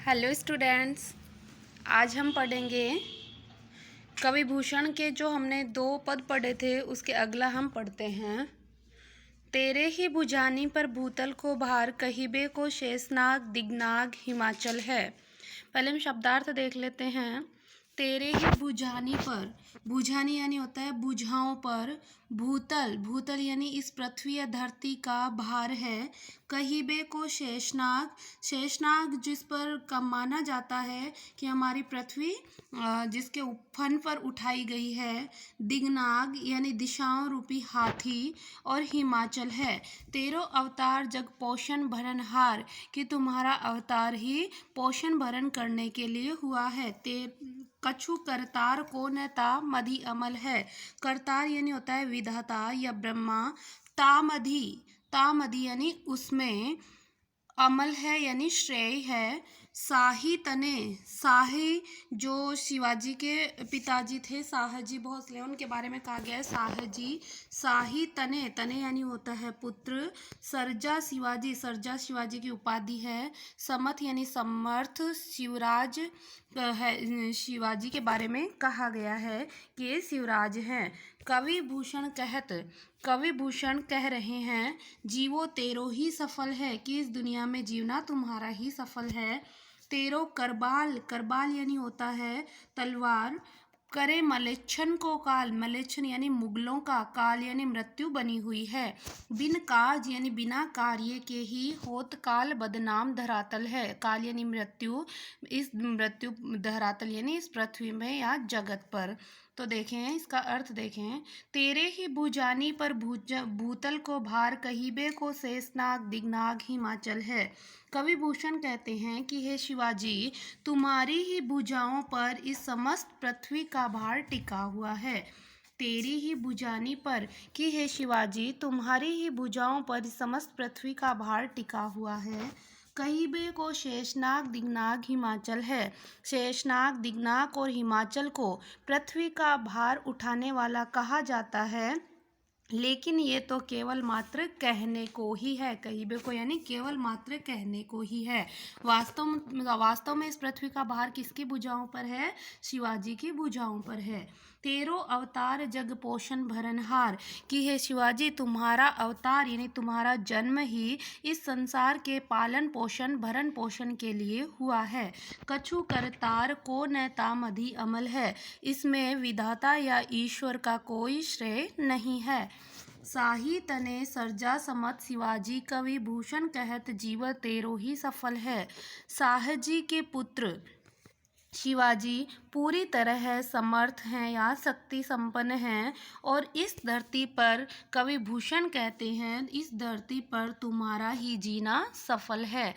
Hello students, आज हम पढ़ेंगे कवि भूषण के जो हमने 2 पद पढ़े थे उसके अगला हम पढ़ते हैं। तेरे ही भुजानी पर भूतल को भार कहिबे को शेषनाग दिग्नाग हिमाचल है। पहले हम शब्दार्थ देख लेते हैं। तेरे ही भुजानी पर, भुजानी यानी होता है भुजाओं पर, भूतल, भूतल यानी इस पृथ्वी या धरती का भार है। कहिबे को शेषनाग, शेषनाग जिस पर का माना जाता है कि हमारी पृथ्वी जिसके फन पर उठाई गई है। दिग्नाग यानी दिशाओं रूपी हाथी, और हिमाचल है। तेरो अवतार जग पोषण भरनहार, कि तुम्हारा अवतार ही पोषण भरण करने के लिए हुआ है। कछु करतार को न ता मधि अमल है। करतार यानी होता है विधाता या ब्रह्मा। तामधि, तामधि यानी उसमें, अमल है यानी श्रेय है। शाही तने, शाही जो शिवाजी के पिताजी थे शाहजी भोसले, उनके बारे में कहा गया है शाहजी। शाही तने, तने यानी होता है पुत्र। सर्जा शिवाजी, सर्जा शिवाजी की उपाधि है। समथ यानी समर्थ, शिवराज है, शिवाजी के बारे में कहा गया है कि ये शिवराज हैं। कवि भूषण कहत, कवि भूषण कह रहे हैं जीवो तेरो ही सफल है, कि इस दुनिया में जीवना तुम्हारा ही सफल है। तेरो करबाल, करबाल यानी होता है तलवार। करे मलेच्छन को काल, मलेच्छन यानी मुगलों का, काल यानी मृत्यु बनी हुई है। बिन काज यानी बिना कार्य के ही, होत काल बदनाम धरातल है। काल यानी मृत्यु, इस मृत्यु धरातल यानी इस पृथ्वी में या जगत पर। तो देखें इसका अर्थ देखें। तेरे ही भुजानी पर भूतल को भार कहिबे को शेषनाग दिग्नाग हिमाचल है। कवि भूषण कहते हैं कि हे शिवाजी, तुम्हारी ही भुजाओं पर इस समस्त पृथ्वी का भार टिका हुआ है। तेरी ही भुजानी पर, कि हे शिवाजी तुम्हारी ही भुजाओं पर इस समस्त पृथ्वी का भार टिका हुआ है। कहिबे को शेषनाग दिग्नाग हिमाचल है। शेषनाग, दिग्नाग और हिमाचल को पृथ्वी का भार उठाने वाला कहा जाता है, लेकिन ये तो केवल मात्र कहने को ही है। कहिबे को यानी केवल मात्र कहने को ही है। वास्तव में इस पृथ्वी का भार किसकी भुजाओं पर है? शिवाजी की भुजाओं पर है। तेरो अवतार जग पोषण भरनहार, कि हे शिवाजी तुम्हारा अवतार यानी तुम्हारा जन्म ही इस संसार के पालन पोषण भरण पोषण के लिए हुआ है। कछु करतार को न तामधि अमल है, इसमें विधाता या ईश्वर का कोई श्रेय नहीं है। शाही तने सर्जा समत शिवाजी, कवि भूषण कहत जीव तेरो ही सफल है। शाहजी के पुत्र शिवाजी पूरी तरह समर्थ हैं या शक्ति संपन्न हैं, और इस धरती पर कवि भूषण कहते हैं इस धरती पर तुम्हारा ही जीना सफल है।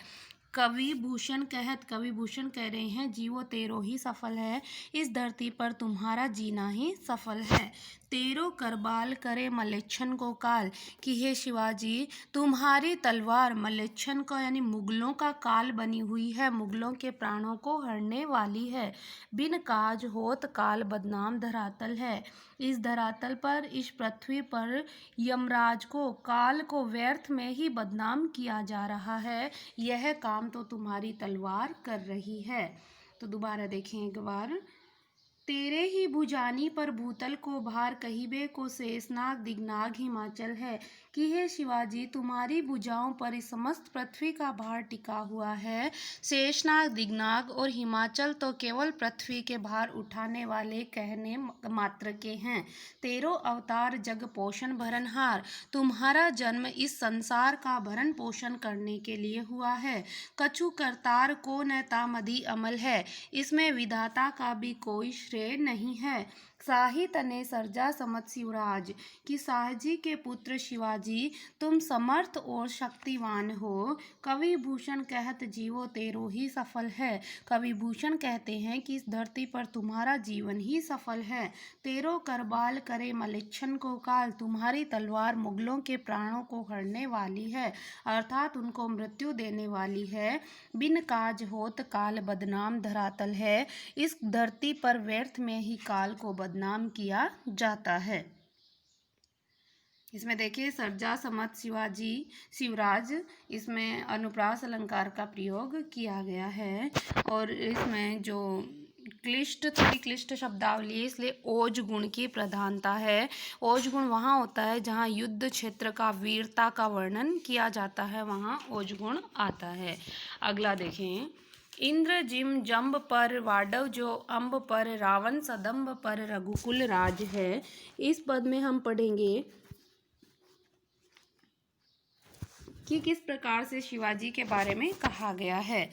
कवि भूषण कहत, कवि भूषण कह रहे हैं जीवो तेरो ही सफल है, इस धरती पर तुम्हारा जीना ही सफल है। तेरो करबाल करे मलेच्छन को काल, कि हे शिवाजी तुम्हारी तलवार मलेच्छन का यानी मुगलों का काल बनी हुई है, मुगलों के प्राणों को हरने वाली है। बिन काज होत काल बदनाम धरातल है, इस धरातल पर, इस पृथ्वी पर यमराज को, काल को व्यर्थ में ही बदनाम किया जा रहा है। यह काम तो तुम्हारी तलवार कर रही है। तो दोबारा देखें एक बार। तेरे ही भुजानी पर भूतल को भार कहिबे को शेषनाग दिग्नाग हिमाचल है, कि हे शिवाजी तुम्हारी भुजाओं पर इस समस्त पृथ्वी का भार टिका हुआ है। शेषनाग, दिग्नाग और हिमाचल तो केवल पृथ्वी के भार उठाने वाले कहने मात्र के हैं। तेरो अवतार जग पोषण भरनहार, तुम्हारा जन्म इस संसार का भरण पोषण करने के लिए हुआ है। कछु करतार को न तामधि अमल है, इसमें विधाता का भी कोई श्रेय नहीं है। शाही तने सर्जा समत शिवराज, कि शाहजी के पुत्र शिवाजी तुम समर्थ और शक्तिवान हो। कवि भूषण कहत जीवो तेरो ही सफल है, कवि भूषण कहते हैं कि इस धरती पर तुम्हारा जीवन ही सफल है। तेरो करबाल करे मलेच्छन को काल, तुम्हारी तलवार मुगलों के प्राणों को हरने वाली है, अर्थात उनको मृत्यु देने वाली है। बिन काज होत काल बदनाम धरातल है, इस धरती पर व्यर्थ में ही काल को बदनाम किया जाता है। इसमें देखिए सर्जा समत शिवाजी शिवराज, इसमें अनुप्रास अलंकार का प्रयोग किया गया है। और इसमें जो थोड़ी क्लिष्ट शब्दावली है, इसलिए ओज गुण की प्रधानता है। ओज गुण वहाँ होता है जहाँ युद्ध क्षेत्र का वीरता का वर्णन किया जाता है, वहाँ ओज गुण आता है। अगला देखें, इंद्र जिम जम्ब पर वाडव जो अम्ब पर रावण सदम्ब पर रघुकुल राज है। इस पद में हम पढ़ेंगे कि किस प्रकार से शिवाजी के बारे में कहा गया है।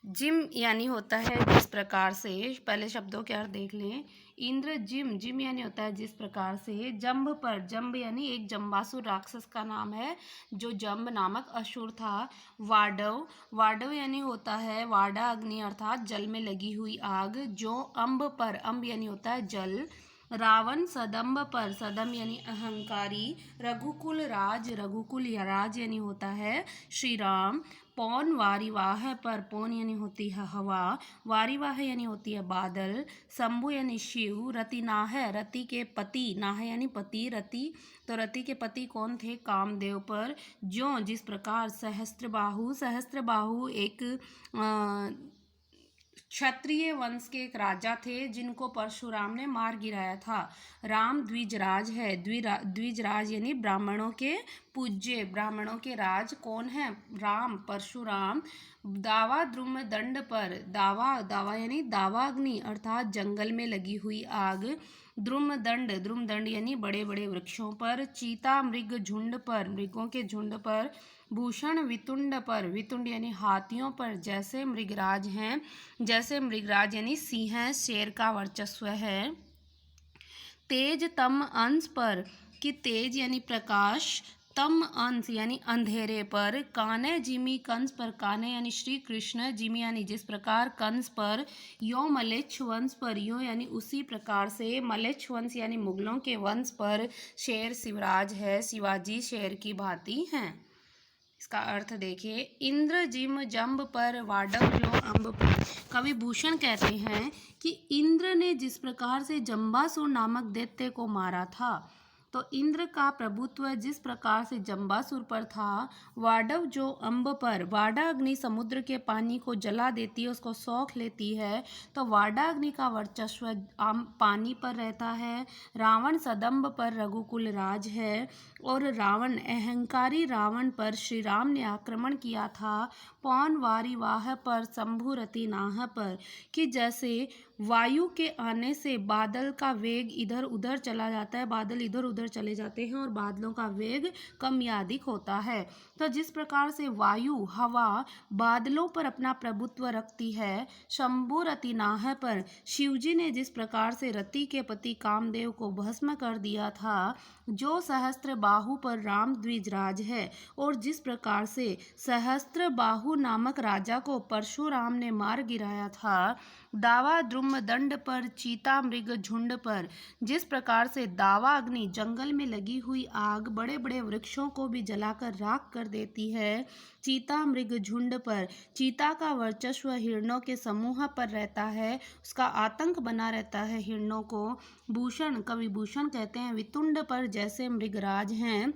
जिम यानी होता है जिस प्रकार से, पहले शब्दों के अर्थ देख लें। इंद्र जिम यानी होता है जिस प्रकार से। जम्ब पर, जम्ब यानी एक जम्बासुर राक्षस का नाम है जो जम्ब नामक असुर था। वाडव यानी होता है वाडा अग्नि अर्थात जल में लगी हुई आग। जो अम्ब पर, अम्ब यानी होता है जल। रावण सदम्ब पर, सदम यानी अहंकारी। रघुकुल राज यानी होता है श्री राम। पौन वारिवाह पर, पौन यानी होती है हवा, वारिवाह यानी होती है बादल। शंभु यानी शिव। रति के पति, नाह यानी पति, रति तो रति के पति कौन थे? कामदेव पर। जो जिस प्रकार। सहस्त्रबाहु एक क्षत्रिय वंश के एक राजा थे जिनको परशुराम ने मार गिराया था। राम द्विजराज है। द्विजराज यानी ब्राह्मणों के पूज्य, ब्राह्मणों के राज कौन है? राम, परशुराम। दावा द्रुम दंड पर, दावा यानी दावाग्नि अर्थात जंगल में लगी हुई आग। द्रुम दंड यानी बड़े बड़े वृक्षों पर। चीता मृग झुंड पर, मृगों के झुंड पर। भूषण वितुंड पर, वितुंड यानी हाथियों पर जैसे मृगराज हैं, जैसे मृगराज यानी सिंह है, शेर का वर्चस्व है। तेज तम अंश पर, कि तेज यानी प्रकाश, तम अंश यानी अंधेरे पर। काने जिमी कंस पर, काने यानी श्री कृष्ण, जिमी यानी जिस प्रकार, कंस पर। यो मलेच्छ वंश पर, यो यानी उसी प्रकार से, मलेच्छ वंश यानी मुगलों के वंश पर। शेर शिवराज है, शिवाजी शेर की भांति हैं। इसका अर्थ देखिए, इंद्र जिम जम्ब पर वाडव जो अम्ब पर। कवि भूषण कहते हैं कि इंद्र ने जिस प्रकार से जम्बासुर नामक दैत्य को मारा था, तो इंद्र का प्रभुत्व जिस प्रकार से जम्बासुर पर था, वाडव जो अम्ब पर, वाडा अग्नि समुद्र के पानी को जला देती है, उसको सौख लेती है, तो वाडा अग्नि का वर्चस्व पानी पर रहता है। रावण सदम्ब पर रघुकुल राज है, और रावण अहंकारी रावण पर श्री राम ने आक्रमण किया था। पौन वारिवाह पर, शंभु रतिनाह पर, कि जैसे वायु के आने से बादल का वेग इधर उधर चला जाता है, बादल इधर उधर चले जाते हैं और बादलों का वेग कम या अधिक होता है, तो जिस प्रकार से वायु, हवा बादलों पर अपना प्रभुत्व रखती है, शंभु रतिनाह पर शिवजी ने जिस प्रकार से रति के पति कामदेव को भस्म कर दिया था, जो सहस्त्र बाहु पर राम द्विजराज है, और जिस प्रकार से सहस्त्र बाहु नामक राजा को परशुराम ने मार गिराया था। दावा द्रुम दंड पर, चीता मृग झुंड पर, जिस प्रकार से दावा अग्नि जंगल में लगी हुई आग बड़े बड़े वृक्षों को भी जलाकर राख कर देती है। चीता मृग झुंड पर, चीता का वर्चस्व हिरणों के समूह पर रहता है, उसका आतंक बना रहता है हिरणों को। कवि भूषण कहते हैं वितुंड पर जैसे मृगराज हैं,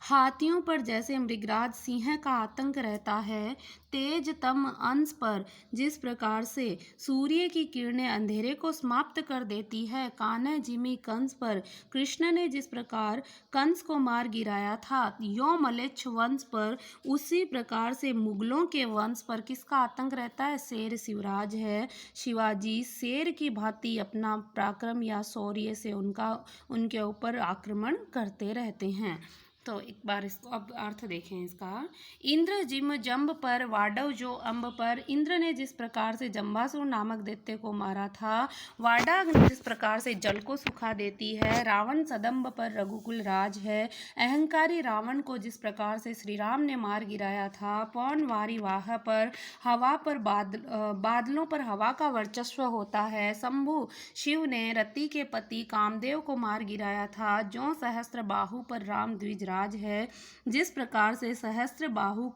हाथियों पर जैसे मृगराज सिंह का आतंक रहता है। तेज तम अंश पर, जिस प्रकार से सूर्य की किरणें अंधेरे को समाप्त कर देती है। कान्ह जिमी कंस पर, कृष्ण ने जिस प्रकार कंस को मार गिराया था। यो मलेच्छ वंश पर, उसी प्रकार से मुगलों के वंश पर किसका आतंक रहता है? शेर शिवराज है। शिवाजी शेर की भांति अपना पराक्रम या शौर्य से उनके ऊपर आक्रमण करते रहते हैं। तो एक बार इसको अब अर्थ देखें इसका। इंद्र जिम जम्ब पर वाडव जो अम्ब पर, इंद्र ने जिस प्रकार से जम्बासुर नामक दैत्य को मारा था। वाडा अग्नि जिस प्रकार से जल को सुखा देती है। रावण सदम्ब पर रघुकुल राज है, अहंकारी रावण को जिस प्रकार से श्री राम ने मार गिराया था। पौन वारिवाह पर, हवा पर बादलों पर हवा का वर्चस्व होता है। शंभु शिव ने रति के पति कामदेव को मार गिराया था। जो सहस्त्र बाहु पर राम द्विजराज शिवराज है। जिस प्रकार से सहस्त्रबाहु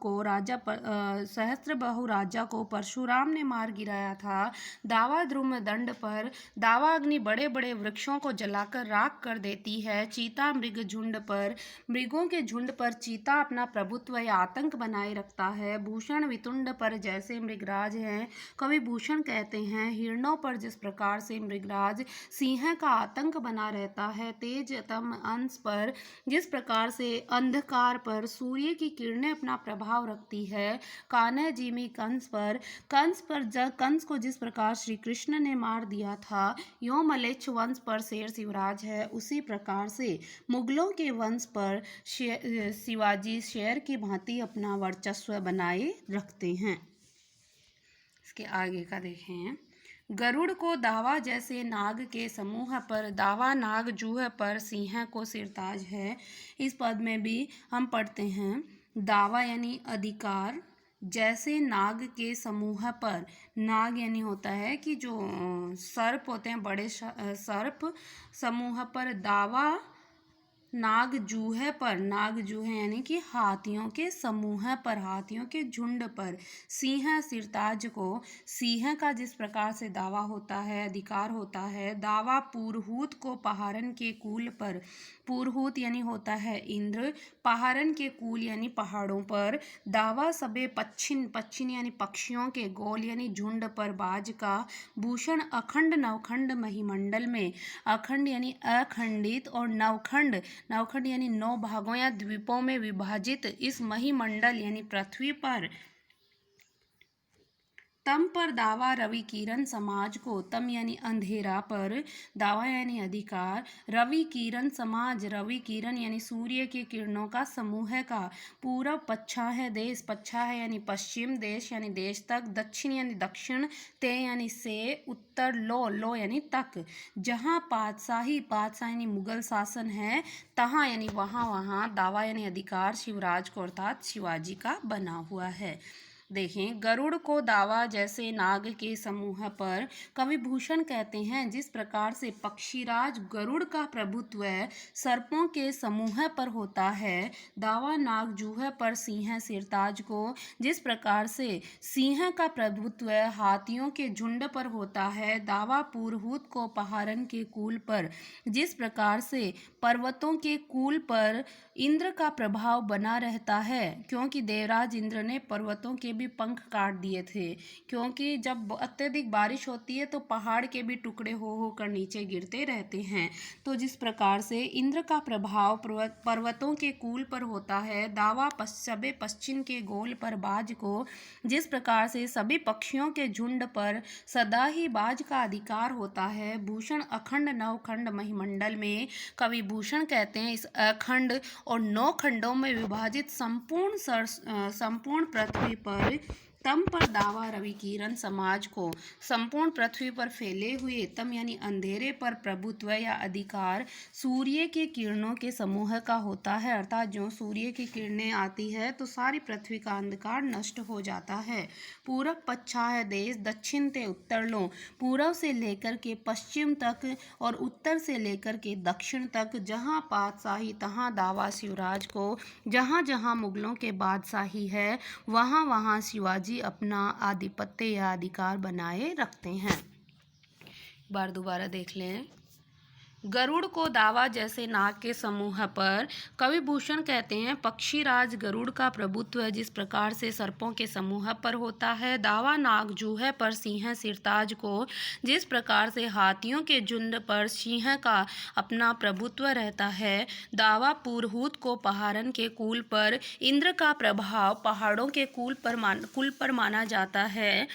राजा को परशुराम ने मार गिराया था, दावा द्रुम दंड पर दावा अग्नि बड़े बड़े वृक्षों को जलाकर राख कर देती है। चीता मृगों के झुंड पर चीता अपना प्रभुत्व या आतंक बनाए रखता है। भूषण वितुंड पर जैसे मृगराज हैं, कवि भूषण कहते हैं। हिरणों पर जिस प्रकार से मृगराज सिंह का आतंक बना रहता है, तेजतम अंश पर जिस प्रकार से अंधकार पर सूर्य की किरणें अपना प्रभाव रखती है, कान्ह जिमी कंस को जिस प्रकार श्री कृष्ण ने मार दिया था, यों मलेच्छ वंश पर शेर शिवराज है, उसी प्रकार से मुगलों के वंश पर शिवाजी शेर की भांति अपना वर्चस्व बनाए रखते हैं। इसके आगे का देखें। गरुड़ को दावा जैसे नाग के समूह पर, दावा नाग जूह पर सिंह को सिरताज है। इस पद में भी हम पढ़ते हैं दावा यानी अधिकार, जैसे नाग के समूह पर, नाग यानी होता है कि जो सर्प होते हैं, बड़े सर्प, समूह पर दावा नाग जूहे पर, नाग जूहे यानी कि हाथियों के समूह पर, हाथियों के झुंड पर, सिंह सिरताज को, सिंह का जिस प्रकार से दावा होता है, अधिकार होता है। दावा पुरहूत को पहाड़न के कूल पर, पुरहूत यानी होता है इंद्र, पहाड़न के कूल यानी पहाड़ों पर। दावा सबे पच्छिन यानी पक्षियों के गोल यानी झुंड पर बाज का। भूषण अखंड नवखंड महिमंडल में, अखंड यानी अखंडित और नवखंड यानी 9 भागों या द्वीपों में विभाजित इस महिमंडल यानी पृथ्वी पर। तम पर दावा रवि किरण समाज को, तम यानी अंधेरा पर, दावा यानी अधिकार, रवि किरण समाज, रवि किरण यानी सूर्य की किरणों का समूह का। पूरब पच्छा है देश, पच्छा है यानी पश्चिम, देश यानी देश तक, दक्षिण यानी दक्षिण, ते यानी से, उत्तर लो यानी तक। जहाँ पातशाही यानी मुगल शासन है, तहाँ यानी वहाँ, दावा यानी अधिकार शिवराज को अर्थात शिवाजी का बना हुआ है। देखें, गरुड़ को दावा जैसे नाग के समूह पर, कवि भूषण कहते हैं जिस प्रकार से पक्षीराज गरुड़ का प्रभुत्व सर्पों के समूह पर होता है, दावा नाग जूह पर सिंह सिरताज को जिस प्रकार से सिंह का प्रभुत्व हाथियों के झुंड पर होता है, दावा पुरहूत को पहाड़न के कूल पर जिस प्रकार से पर्वतों के कूल पर इंद्र का प्रभाव बना रहता है, क्योंकि देवराज इंद्र ने पर्वतों के भी पंख काट दिए थे, क्योंकि जब अत्यधिक बारिश होती है तो पहाड़ के भी टुकड़े हो कर नीचे गिरते रहते हैं। तो जिस प्रकार से इंद्र का प्रभाव पर्वतों के कूल पर होता है, दावा सबे पश्चिम के गोल पर बाज को जिस प्रकार से सभी पक्षियों के झुंड पर सदा ही बाज का अधिकार होता है। भूषण अखंड नवखंड महिमंडल में, कवि भूषण कहते हैं इस अखंड और 9 खंडों में विभाजित संपूर्ण पृथ्वी पर, तम पर दावा रवि किरण समाज को संपूर्ण पृथ्वी पर फैले हुए, तम यानी अंधेरे पर प्रभुत्व या अधिकार सूर्य के किरणों के समूह का होता है, अर्थात जो सूर्य की किरणें आती है तो सारी पृथ्वी का अंधकार नष्ट हो जाता है। पूरब पच्छा है देश, दक्षिण से उत्तर लो, पूर्व से लेकर के पश्चिम तक और उत्तर से लेकर के दक्षिण तक, जहाँ पातशाही तहाँ दावा शिवराज को, जहाँ जहाँ मुगलों के बादशाही है वहाँ वहाँ शिवाजी अपना आधिपत्य या अधिकार बनाए रखते हैं। एक बार दोबारा देख लें। गरुड़ को दावा जैसे नाग के समूह पर, कवि भूषण कहते हैं पक्षीराज गरुड़ का प्रभुत्व जिस प्रकार से सर्पों के समूह पर होता है, दावा नाग जूह पर सिंह सिरताज को जिस प्रकार से हाथियों के झुंड पर सिंह का अपना प्रभुत्व रहता है, दावा पुरहूत को पहाड़न के कूल पर इंद्र का प्रभाव पहाड़ों के कुल पर माना जाता है,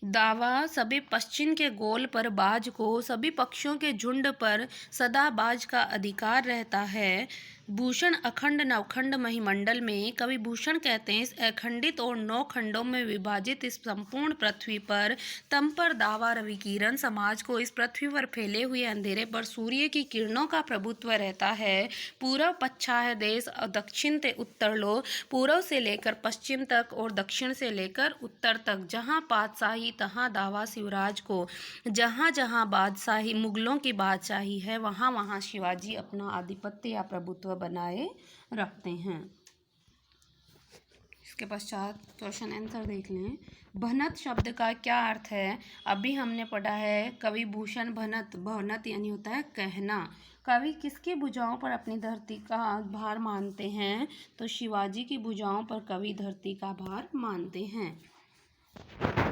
दावा सभी पश्चिम के गोल पर बाज को सभी पक्षियों के झुंड पर सदा बाज का अधिकार रहता है। भूषण अखंड नवखंड महिमंडल में, कवि भूषण कहते हैं इस अखंडित और 9 खंडों में विभाजित इस संपूर्ण पृथ्वी पर, तम पर दावा रवि किरण समाज को इस पृथ्वी पर फैले हुए अंधेरे पर सूर्य की किरणों का प्रभुत्व रहता है। पूर्व पच्छा है देश, दक्षिण से उत्तर लो, पूर्व से लेकर पश्चिम तक और दक्षिण से लेकर उत्तर तक, जहाँ पातशाही तहाँ दावा शिवराज को, जहाँ जहाँ बादशाही मुगलों की बादशाही है वहाँ वहाँ शिवाजी अपना आधिपत्य या प्रभुत्व बनाए रखते हैं। इसके पश्चात क्वेश्चन आंसर देख लें। भनत शब्द का क्या अर्थ है? अभी हमने पढ़ा है कवि भूषण भनत, भनत यानी होता है कहना। कवि किसकी भुजाओं पर अपनी धरती का भार मानते हैं? तो शिवाजी की भुजाओं पर कवि धरती का भार मानते हैं।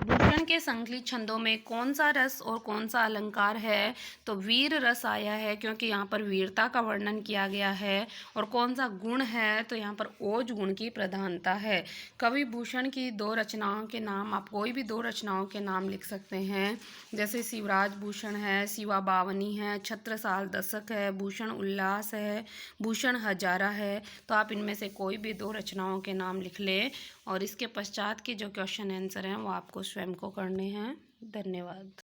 भूषण के संकलित छंदों में कौन सा रस और कौन सा अलंकार है? तो वीर रस आया है क्योंकि यहाँ पर वीरता का वर्णन किया गया है। और कौन सा गुण है? तो यहाँ पर ओज गुण की प्रधानता है। कवि भूषण की 2 रचनाओं के नाम, आप कोई भी 2 रचनाओं के नाम लिख सकते हैं, जैसे शिवराज भूषण है, शिवा बावनी है, छत्रसाल दशक है, भूषण उल्लास है, भूषण हजारा है। तो आप इनमें से कोई भी 2 रचनाओं के नाम लिख लें और इसके पश्चात के जो क्वेश्चन आंसर हैं वो आपको स्वयं को करने हैं। धन्यवाद।